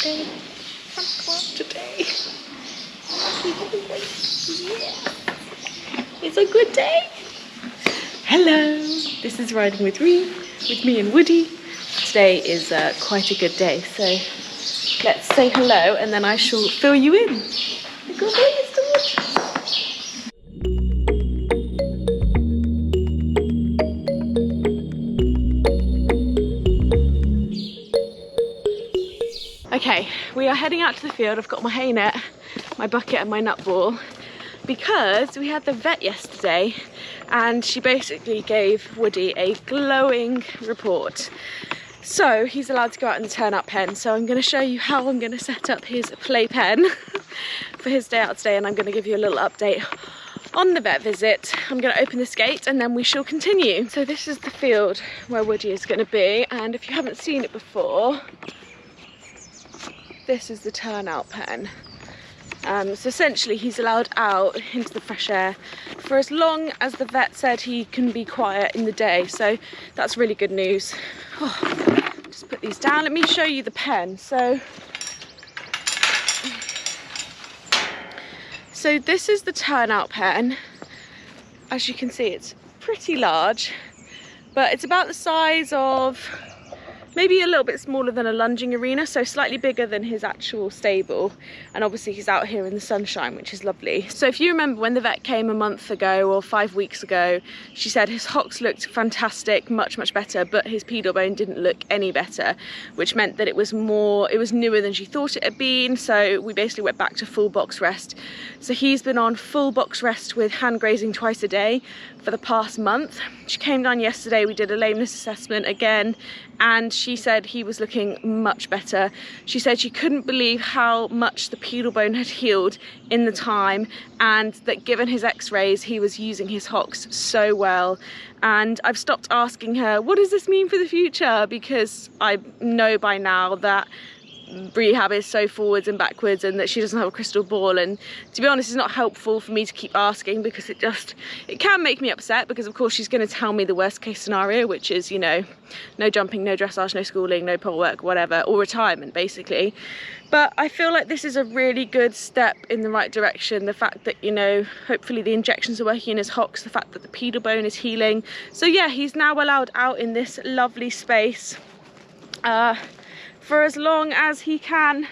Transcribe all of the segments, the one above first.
today. Come class today. Yeah. It's a good day. Hello. This is Riding with Ree, with me and Woody. Today is quite a good day, so let's say hello and then I shall fill you in. Go away, Mr. Wood. Okay, we are heading out to the field. I've got my hay net, my bucket and my nut ball because we had the vet yesterday and she basically gave Woody a glowing report. So he's allowed to go out in the turnout pen. So I'm going to show you how I'm going to set up his playpen for his day out today, and I'm going to give you a little update on the vet visit. I'm going to open this gate and then we shall continue. So this is the field where Woody is going to be, and if you haven't seen it before, this is the turnout pen. So essentially he's allowed out into the fresh air for as long as the vet said he can be quiet in the day, so that's really good news. Oh, just put these down. Let me show you the pen. So this is the turnout pen. As you can see, it's pretty large, but it's about the size of maybe a little bit smaller than a lunging arena, so slightly bigger than his actual stable, and obviously he's out here in the sunshine, which is lovely. So if you remember when the vet came a month ago or 5 weeks ago, she said his hocks looked fantastic, much better, but his pedal bone didn't look any better, which meant that it was newer than she thought it had been. So we basically went back to full box rest. So he's been on full box rest with hand grazing twice a day for the past month. She came down yesterday, we did a lameness assessment again, and she said he was looking much better. She said she couldn't believe how much the pedal bone had healed in the time, and that given his x-rays he was using his hocks so well. And I've stopped asking her, what does this mean for the future, because I know by now that Rehab is so forwards and backwards and that she doesn't have a crystal ball, and to be honest it's not helpful for me to keep asking because it can make me upset, because of course she's going to tell me the worst case scenario, which is, you know, no jumping, no dressage, no schooling, no pole work, whatever, or retirement basically. But I feel like this is a really good step in the right direction. The fact that, you know, hopefully the injections are working in his hocks, the fact that the pedal bone is healing. So yeah, he's now allowed out in this lovely space for as long as he can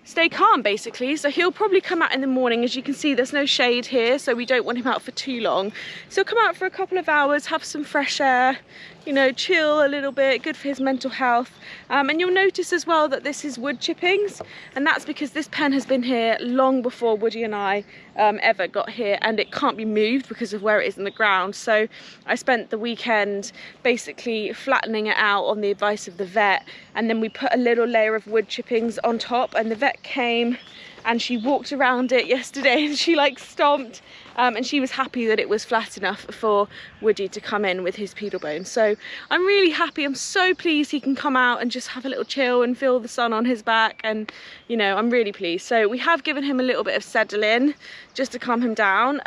stay calm basically. So he'll probably come out in the morning. As you can see, there's no shade here, so we don't want him out for too long. So he'll come out for a couple of hours, have some fresh air, you know, chill a little bit, good for his mental health. And you'll notice as well that this is wood chippings, and that's because this pen has been here long before Woody and I ever got here, and it can't be moved because of where it is in the ground. So I spent the weekend basically flattening it out on the advice of the vet, and then we put a little layer of wood chippings on top, and the vet came and she walked around it yesterday and she like stomped, and she was happy that it was flat enough for Woody to come in with his pedal bone. So I'm really happy. I'm so pleased he can come out and just have a little chill and feel the sun on his back, and you know, I'm really pleased. So we have given him a little bit of Sedalin just to calm him down,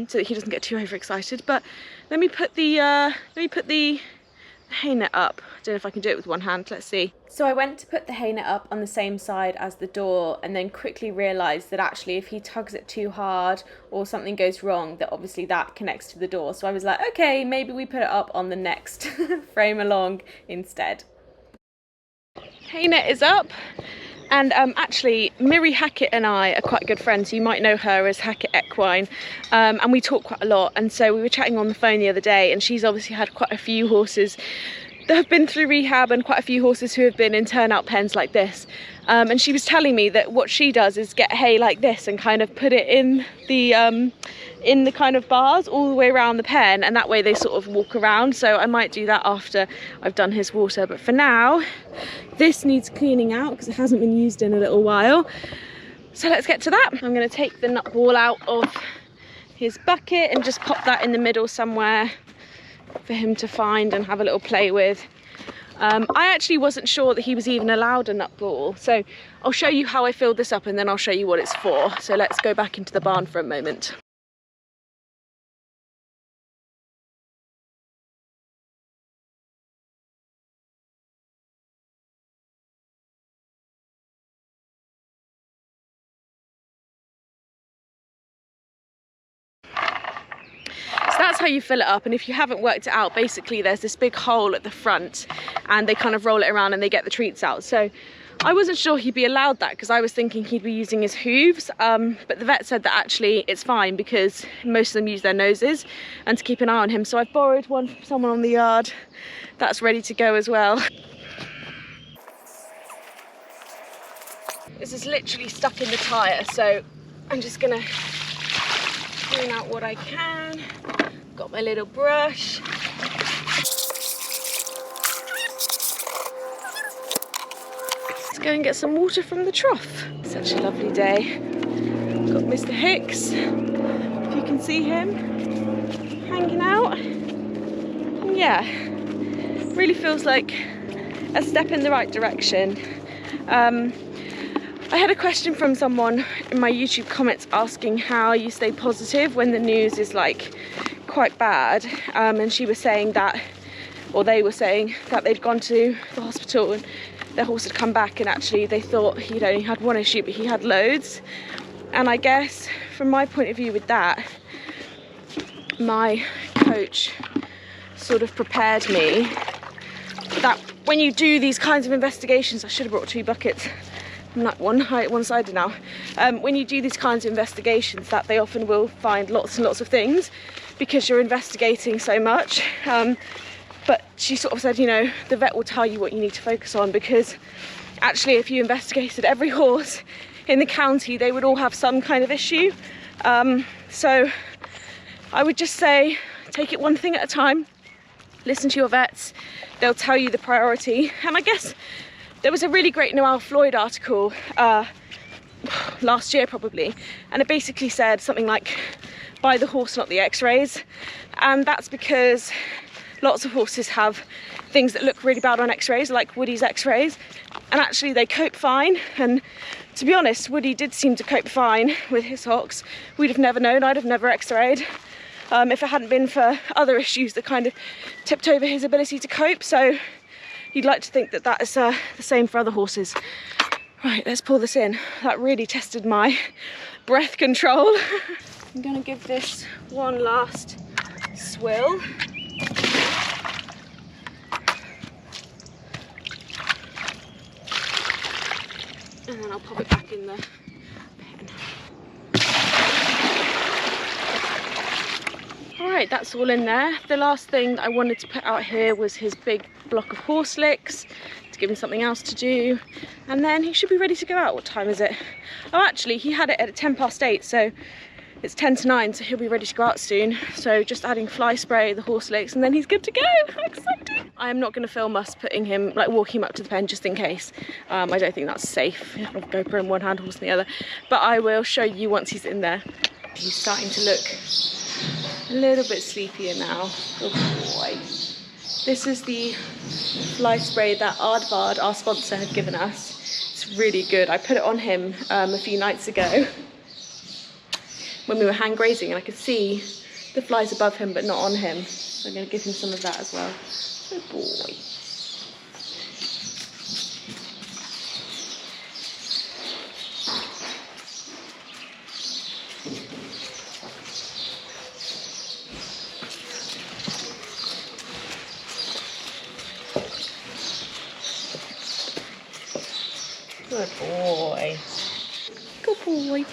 so that he doesn't get too overexcited. But let me put the hay net up. I don't know if I can do it with one hand, let's see. So I went to put the hay net up on the same side as the door, and then quickly realised that actually if he tugs it too hard or something goes wrong, that obviously that connects to the door. So I was like, okay, maybe we put it up on the next frame along instead. Hay net is up. And actually, Miri Hackett and I are quite good friends. You might know her as Hackett Equine, and we talk quite a lot. And so we were chatting on the phone the other day, and she's obviously had quite a few horses that have been through rehab and quite a few horses who have been in turnout pens like this. And she was telling me that what she does is get hay like this and kind of put it in the kind of bars all the way around the pen, and that way they sort of walk around. So I might do that after I've done his water, but for now this needs cleaning out because it hasn't been used in a little while. So let's get to that. I'm going to take the nut ball out of his bucket and just pop that in the middle somewhere for him to find and have a little play with. I actually wasn't sure that he was even allowed a nut ball, so I'll show you how I filled this up and then I'll show you what it's for. So let's go back into the barn for a moment. how you fill it up, and if you haven't worked it out, basically there's this big hole at the front and they kind of roll it around and they get the treats out. So I wasn't sure he'd be allowed that because I was thinking he'd be using his hooves, but the vet said that actually it's fine because most of them use their noses and to keep an eye on him. So I've borrowed one from someone on the yard that's ready to go as well. This is literally stuck in the tyre, so I'm just gonna clean out what I can. Got my little brush. Let's go and get some water from the trough. Such a lovely day. Got Mr. Hicks, if you can see him, hanging out. And yeah, really feels like a step in the right direction. I had a question from someone in my YouTube comments asking how you stay positive when the news is like quite bad, and she was saying that, or they were saying that they'd gone to the hospital and their horse had come back and actually they thought he'd only had one issue but he had loads. And I guess from my point of view with that, my coach sort of prepared me that when you do these kinds of investigations, I should have brought 2 buckets. I'm that one-sided now. When you do these kinds of investigations, that they often will find lots and lots of things because you're investigating so much. But she sort of said, you know, the vet will tell you what you need to focus on, because actually if you investigated every horse in the county, they would all have some kind of issue. So I would just say, take it one thing at a time, listen to your vets, they'll tell you the priority. And I guess there was a really great Noel Floyd article last year probably, and it basically said something like, buy the horse, not the x-rays. And that's because lots of horses have things that look really bad on x-rays, like Woody's x-rays, and actually they cope fine. And to be honest, Woody did seem to cope fine with his hocks. We'd have never known, I'd have never x-rayed if it hadn't been for other issues that kind of tipped over his ability to cope. So you'd like to think that that is the same for other horses. Right, let's pull this in. That really tested my breath control. I'm gonna give this one last swill. And then I'll pop it back in the pen. Alright, that's all in there. The last thing I wanted to put out here was his big block of horse licks, to give him something else to do, and then he should be ready to go out. What time is it? Oh, actually he had it at 8:10, so it's 8:50, so he'll be ready to go out soon. So just adding fly spray, the horse licks, and then he's good to go. How exciting! I am not going to film us putting him, like walking him up to the pen, just in case. I don't think that's safe. I've got GoPro in one hand, horse in the other, but I will show you once he's in there. He's starting to look a little bit sleepier now. Good boy. This is the fly spray that Audevard, our sponsor, had given us. It's really good. I put it on him a few nights ago when we were hand grazing, and I could see the flies above him but not on him. So I'm going to give him some of that as well. Good boy. Good boy. Good boy.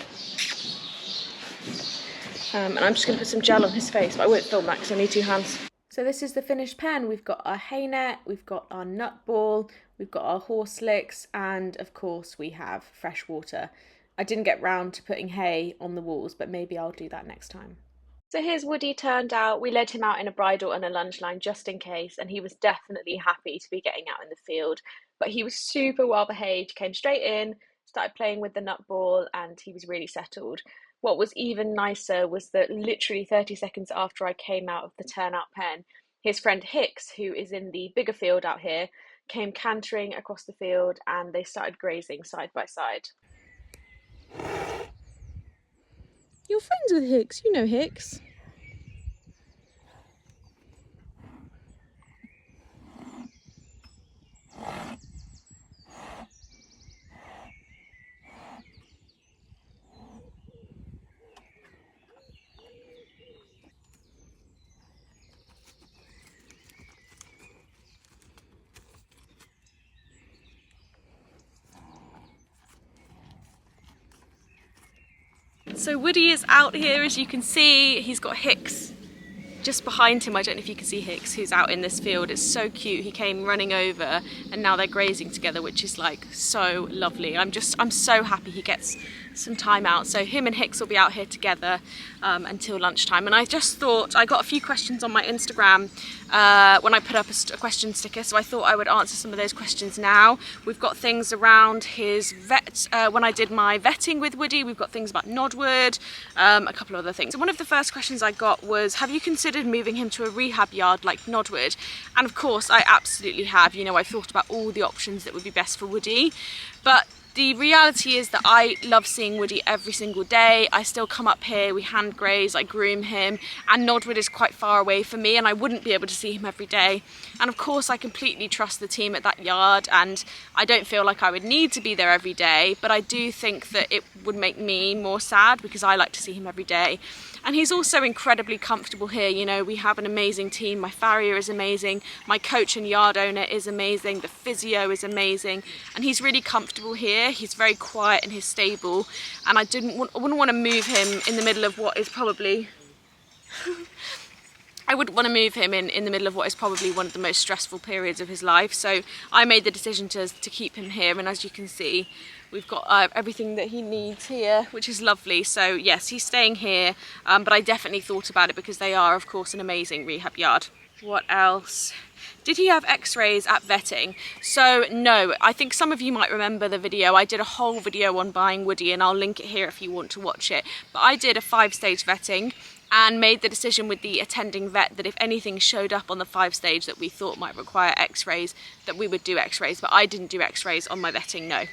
And I'm just going to put some gel on his face, but I won't film that because I need 2 hands. So this is the finished pen. We've got our hay net, we've got our nut ball, we've got our horse licks, and of course we have fresh water. I didn't get round to putting hay on the walls, but maybe I'll do that next time. So here's Woody turned out. We led him out in a bridle and a lunge line just in case, and he was definitely happy to be getting out in the field. But he was super well behaved, came straight in, started playing with the nut ball, and he was really settled. What was even nicer was that literally 30 seconds after I came out of the Turnout pen, his friend Hicks, who is in the bigger field out here, came cantering across the field and they started grazing side by side. You're friends with Hicks, you know Hicks. So Woody is out here, as you can see. He's got Hicks just behind him. I don't know if you can see Hicks, who's out in this field. It's so cute. He came running over and now they're grazing together, which is like so lovely. I'm so happy he gets some time out. So him and Hicks will be out here together until lunchtime. And I just thought, I got a few questions on my Instagram when I put up a question sticker, so I thought I would answer some of those questions now. We've got things around his vet, when I did my vetting with Woody. We've got things about Nodwood, a couple of other things. So one of the first questions I got was, have you considered moving him to a rehab yard like Nodwood? And of course I absolutely have. You know, I've thought about all the options that would be best for Woody, but the reality is that I love seeing Woody every single day. I still come up here, we hand graze, I groom him, and Nodwood is quite far away from me and I wouldn't be able to see him every day. And of course I completely trust the team at that yard and I don't feel like I would need to be there every day, but I do think that it would make me more sad because I like to see him every day. And he's also incredibly comfortable here. You know, we have an amazing team. My farrier is amazing. My coach and yard owner is amazing. The physio is amazing. And he's really comfortable here. He's very quiet in his stable. And I wouldn't want to move him in the middle of what is probably... I wouldn't want to move him in the middle of what is probably one of the most stressful periods of his life. So I made the decision to keep him here. And as you can see, we've got everything that he needs here, which is lovely. So yes, he's staying here, but I definitely thought about it because they are, of course, an amazing rehab yard. What else? Did he have x-rays at vetting? So no, I think some of you might remember the video. I did a whole video on buying Woody and I'll link it here if you want to watch it. But I did a 5-stage vetting and made the decision with the attending vet that if anything showed up on the 5-stage that we thought might require x-rays, that we would do x-rays, but I didn't do x-rays on my vetting, no.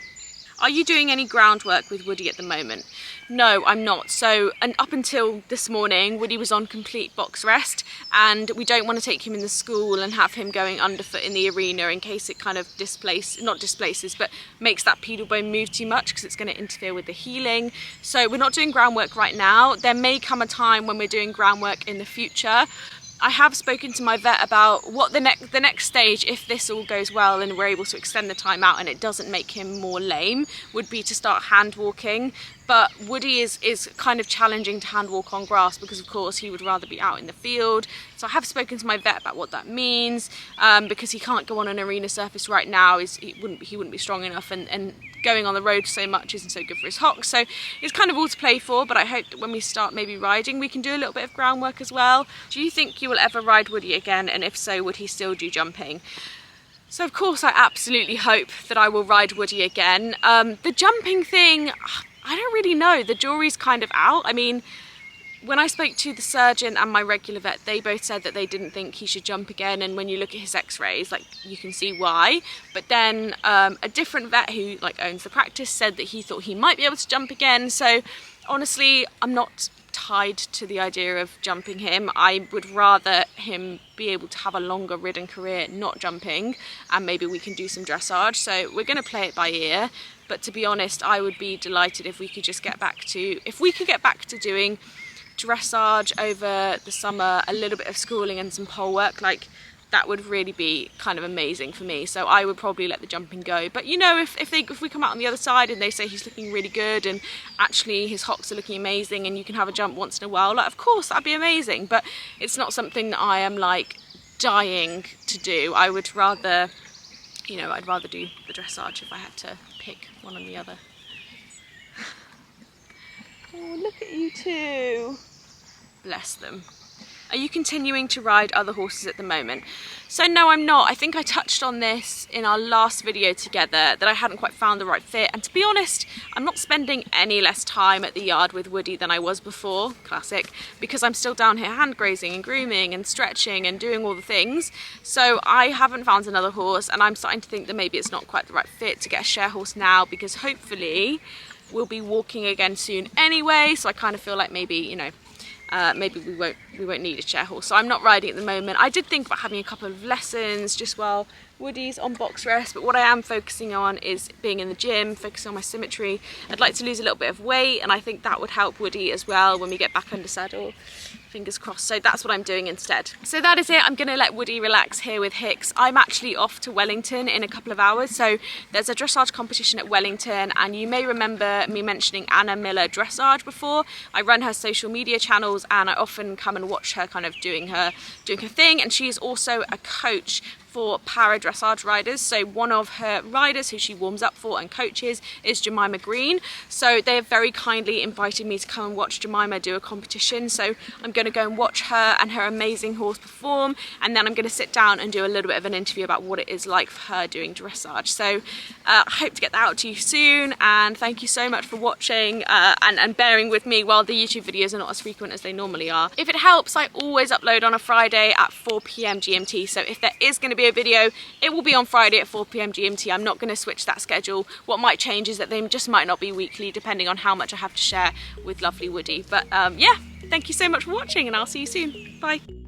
Are you doing any groundwork with Woody at the moment? No, I'm not. So, and up until this morning, Woody was on complete box rest and we don't want to take him in the school and have him going underfoot in the arena in case it kind of not displaces, but makes that pedal bone move too much because it's going to interfere with the healing. So we're not doing groundwork right now. There may come a time when we're doing groundwork in the future. I have spoken to my vet about what the next stage, if this all goes well and we're able to extend the time out and it doesn't make him more lame, would be to start hand walking. But Woody is kind of challenging to hand walk on grass because of course he would rather be out in the field. So I have spoken to my vet about what that means, because he can't go on an arena surface right now. He wouldn't be strong enough, and going on the road so much isn't so good for his hocks. So it's kind of all to play for, but I hope that when we start maybe riding, we can do a little bit of groundwork as well. Do you think you will ever ride Woody again? And if so, would he still do jumping? So of course I absolutely hope that I will ride Woody again. The jumping thing, I don't really know. The jury's kind of out. I mean, when I spoke to the surgeon and my regular vet, they both said that they didn't think he should jump again, and when you look at his x-rays, like, you can see why. But then a different vet who owns the practice said that he thought he might be able to jump again. So honestly, I'm not tied to the idea of jumping him. I would rather him be able to have a longer ridden career not jumping, and maybe we can do some dressage. So we're going to play it by ear, but to be honest, I would be delighted if we could just get back to doing dressage over the summer, a little bit of schooling and some pole work. Like, that would really be kind of amazing for me. So I would probably let the jumping go. But you know, if we come out on the other side and they say he's looking really good and actually his hocks are looking amazing and you can have a jump once in a while, like, of course that'd be amazing. But it's not something that I am like dying to do. I would rather, you know, I'd rather do the dressage if I had to pick one or the other. Oh, look at you two. Bless them. Are you continuing to ride other horses at the moment? So no, I'm not. I think I touched on this in our last video together, that I hadn't quite found the right fit. And to be honest, I'm not spending any less time at the yard with Woody than I was before, classic, because I'm still down here hand grazing and grooming and stretching and doing all the things. So I haven't found another horse, and I'm starting to think that maybe it's not quite the right fit to get a share horse now, because hopefully we'll be walking again soon anyway. So I kind of feel like maybe, you know, maybe we won't we won't need a chair horse. So I'm not riding at the moment. I did think about having a couple of lessons just while Woody's on box rest, but what I am focusing on is being in the gym, focusing on my symmetry. I'd like to lose a little bit of weight, and I think that would help Woody as well when we get back under saddle. Fingers crossed. So that's what I'm doing instead. So that is it. I'm going to let Woody relax here with Hicks. I'm actually off to Wellington in a couple of hours. So there's a dressage competition at Wellington, and you may remember me mentioning Anna Miller Dressage before. I run her social media channels, and I often come and watch her kind of doing her thing, and she is also a coach for para dressage riders. So one of her riders who she warms up for and coaches is Jemima Green. So they have very kindly invited me to come and watch Jemima do a competition. So I'm going to go and watch her and her amazing horse perform, and then I'm going to sit down and do a little bit of an interview about what it is like for her doing dressage. So I hope to get that out to you soon, and thank you so much for watching and bearing with me while the YouTube videos are not as frequent as they normally are. If it helps, I always upload on a Friday at 4 PM GMT. So if there is going to be a video, it will be on Friday at 4 PM GMT. I'm not going to switch that schedule. What might change is that they just might not be weekly, depending on how much I have to share with lovely Woody. But yeah, thank you so much for watching, and I'll see you soon. Bye.